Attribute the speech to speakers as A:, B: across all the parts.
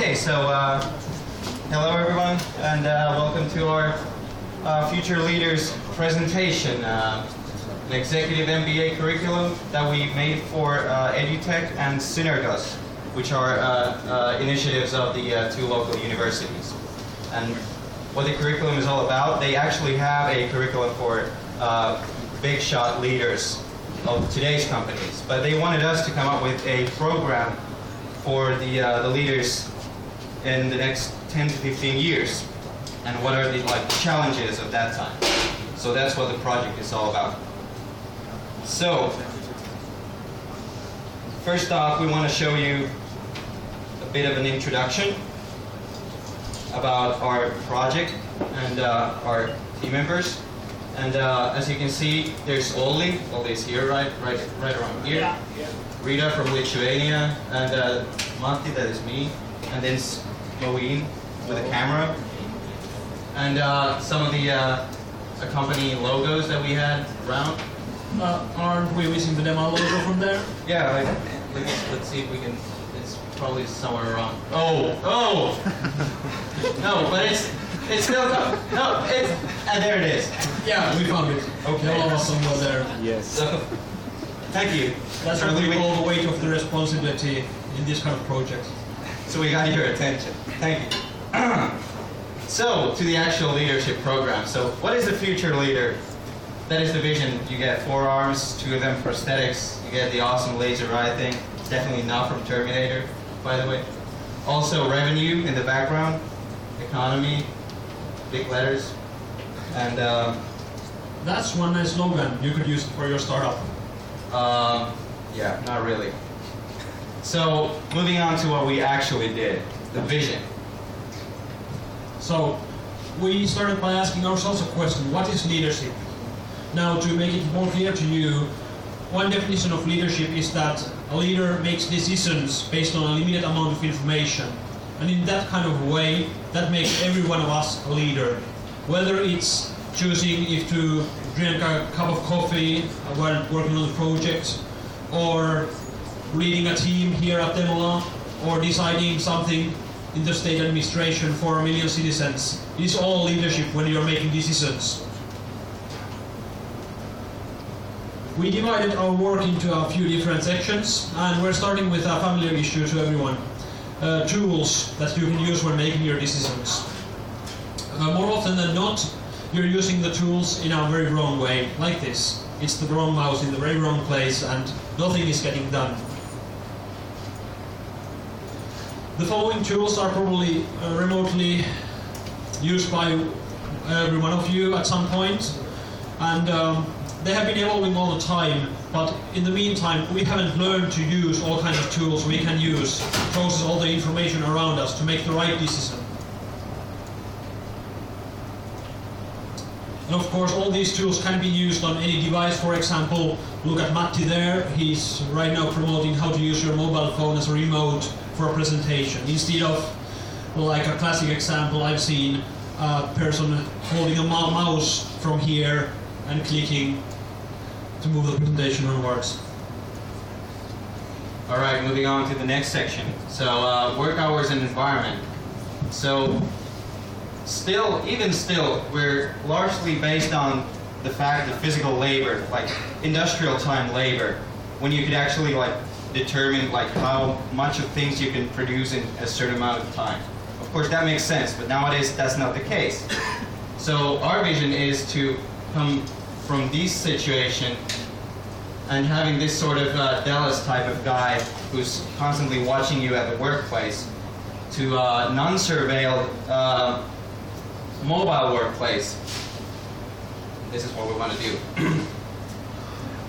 A: Okay, so hello everyone, and welcome to our Future Leaders presentation, an executive MBA curriculum that we made for EduTech and Synergos, which are initiatives of the two local universities. And what the curriculum is all about, they actually have a curriculum for big shot leaders of today's companies, but they wanted us to come up with a program for the leaders in the next 10 to 15 years, and what are the challenges of that time. So that's what the project is all about. So first off, we want to show you a bit of an introduction about our project and our team members. And as you can see, there's Olli. Olli's here, right around here. Yeah. Rita from Lithuania, and Matti, that is me, and then Moeen with a camera, and some of the accompanying logos that we had around.
B: Aren't we missing the demo logo from there?
A: Yeah, let's see if we can. It's probably somewhere around. Oh! No, but it's still no. And there it is.
B: Yeah, we found it.
A: Okay.
B: All of us somewhere there.
C: Yes.
A: So, thank you.
B: That's what we call the weight of the responsibility in this kind of project.
A: So we got your attention. Thank you. So, to the actual leadership program. So, what is a future leader? That is the vision. You get 4 arms, 2 of them prosthetics. You get the awesome laser eye thing. Definitely not from Terminator, by the way. Also, revenue in the background, economy, big letters, and
B: that's one nice slogan. You could use it for your startup.
A: Yeah, not really. So, moving on to what we actually did, the vision.
B: So, we started by asking ourselves a question: what is leadership? Now, to make it more clear to you, one definition of leadership is that a leader makes decisions based on a limited amount of information. And in that kind of way, that makes every one of us a leader. Whether it's choosing if to drink a cup of coffee while working on the project, or leading a team here at Demola, or deciding something in the state administration for 1 million citizens. It's all leadership when you're making decisions. We divided our work into a few different sections, and we're starting with a familiar issue to everyone. Tools that you can use when making your decisions. More often than not, you're using the tools in a very wrong way, like this. It's the wrong mouse in the very wrong place, and nothing is getting done. The following tools are probably remotely used by every one of you at some point, and they have been evolving all the time, but in the meantime, we haven't learned to use all kinds of tools we can use to process all the information around us to make the right decision. And of course, all these tools can be used on any device. For example, look at Matti there. He's right now promoting how to use your mobile phone as a remote for a presentation. Instead of, like a classic example I've seen, a person holding a mouse from here and clicking to move the presentation onwards.
A: All right, moving on to the next section. So, work hours and environment. So, even still, we're largely based on the fact that physical labor, like industrial time labor, when you could actually determine how much of things you can produce in a certain amount of time. Of course, that makes sense, but nowadays that's not the case. So our vision is to come from this situation and having this sort of Dallas type of guy who's constantly watching you at the workplace to non-surveilled mobile workplace. This is what we want to do.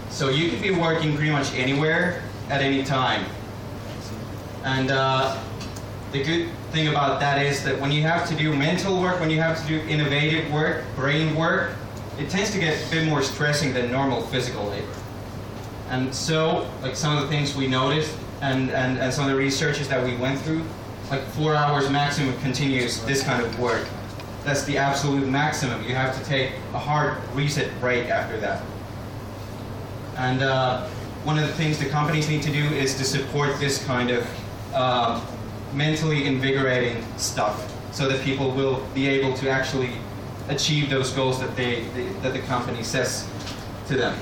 A: So you can be working pretty much anywhere at any time. And the good thing about that is that when you have to do mental work, when you have to do innovative work, brain work, it tends to get a bit more stressing than normal physical labor. And so, some of the things we noticed and some of the researches that we went through, 4 hours maximum continuous this kind of work. That's the absolute maximum. You have to take a hard reset break after that. And one of the things the companies need to do is to support this kind of mentally invigorating stuff so that people will be able to actually achieve those goals that that the company says to them.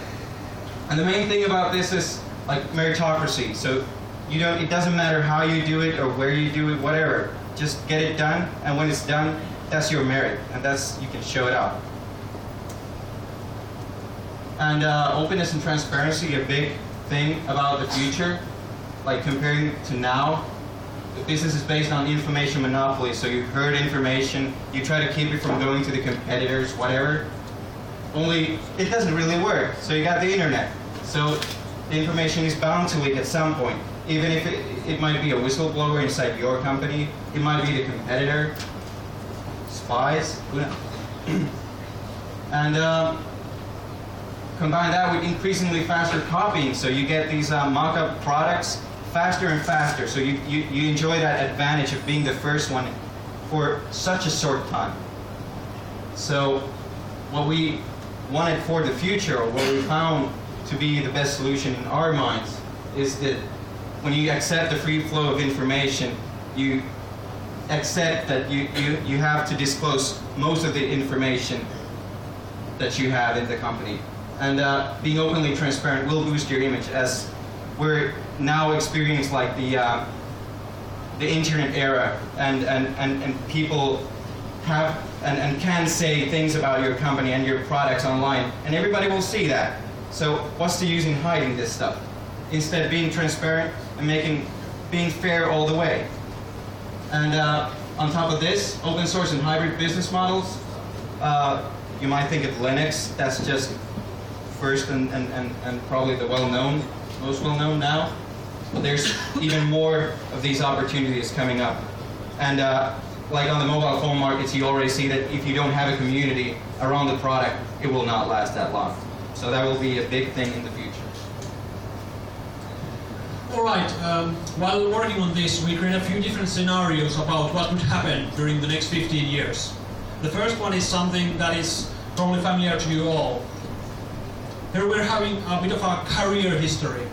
A: And the main thing about this is like meritocracy. So it doesn't matter how you do it or where you do it, whatever. Just get it done, and when it's done, that's your merit, and you can show it out. And openness and transparency, a big thing about the future, like comparing to now. The business is based on information monopoly, so you herd information, you try to keep it from going to the competitors, whatever. Only it doesn't really work. So you got the internet. So the information is bound to leak at some point. Even if it might be a whistleblower inside your company, it might be the competitor, spies, who knows. And combine that with increasingly faster copying, so you get these mock-up products faster and faster, so you enjoy that advantage of being the first one for such a short time. So what we wanted for the future, or what we found to be the best solution in our minds, is that when you accept the free flow of information, you accept that you have to disclose most of the information that you have in the company. And being openly transparent will boost your image, as we're now experiencing like the internet era, and people have and can say things about your company and your products online, and everybody will see that. So what's the use in hiding this stuff? Instead, being transparent and being fair all the way. And on top of this, open source and hybrid business models. You might think of Linux, that's just first and probably the most well-known now. But there's even more of these opportunities coming up. And like on the mobile phone markets, you already see that if you don't have a community around the product, it will not last that long. So that will be a big thing in the future.
B: All right, while working on this, we created a few different scenarios about what would happen during the next 15 years. The first one is something that is probably familiar to you all. Here we're having a bit of a career history.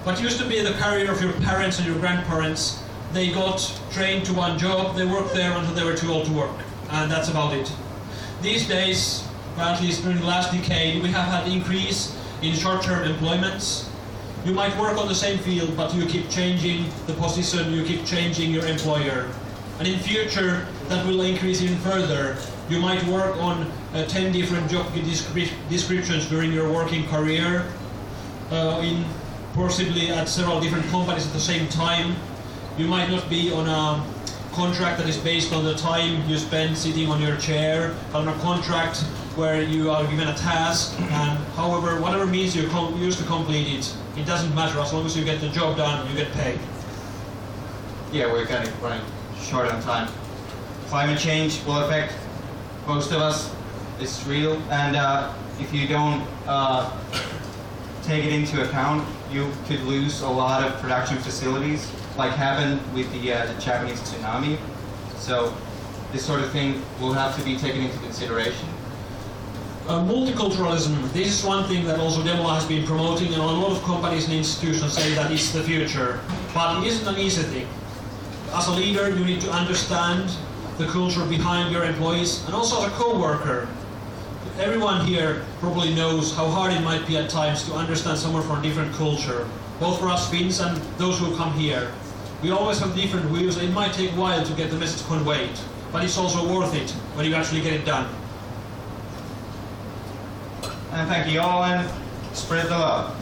B: What used to be the career of your parents and your grandparents, they got trained to one job, they worked there until they were too old to work, and that's about it. These days, at least during the last decade, we have had an increase in short-term employments. You might work on the same field, but you keep changing the position, you keep changing your employer. And in future, that will increase even further. You might work on 10 different job descriptions during your working career, possibly at several different companies at the same time. You might not be on a contract that is based on the time you spend sitting on your chair, on a contract where you are given a task, and however, whatever means you use to complete it, it doesn't matter. As long as you get the job done, you get paid.
A: Yeah, we're kind of running short on time. Climate change will affect most of us. It's real, and if you don't take it into account, you could lose a lot of production facilities, like happened with the Japanese tsunami. So this sort of thing will have to be taken into consideration.
B: Multiculturalism, this is one thing that also Demola has been promoting, and a lot of companies and institutions say that it's the future. But it isn't an easy thing. As a leader, you need to understand the culture behind your employees, and also as a co-worker. Everyone here probably knows how hard it might be at times to understand someone from a different culture, both for us Finns and those who come here. We always have different views, and it might take a while to get the message conveyed, but it's also worth it when you actually get it done.
A: And thank you all, and spread the love.